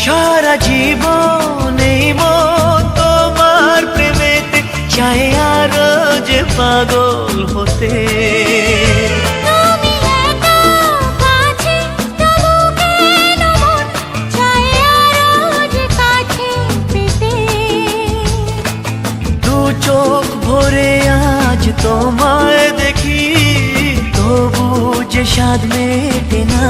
সারা জীবন এই মন তোমার প্রেমেতে চাই আরো যে পাগল হতে। চোখ ভরে আজ তোমায় দেখি, তবু যে স্বাদ মেটে না।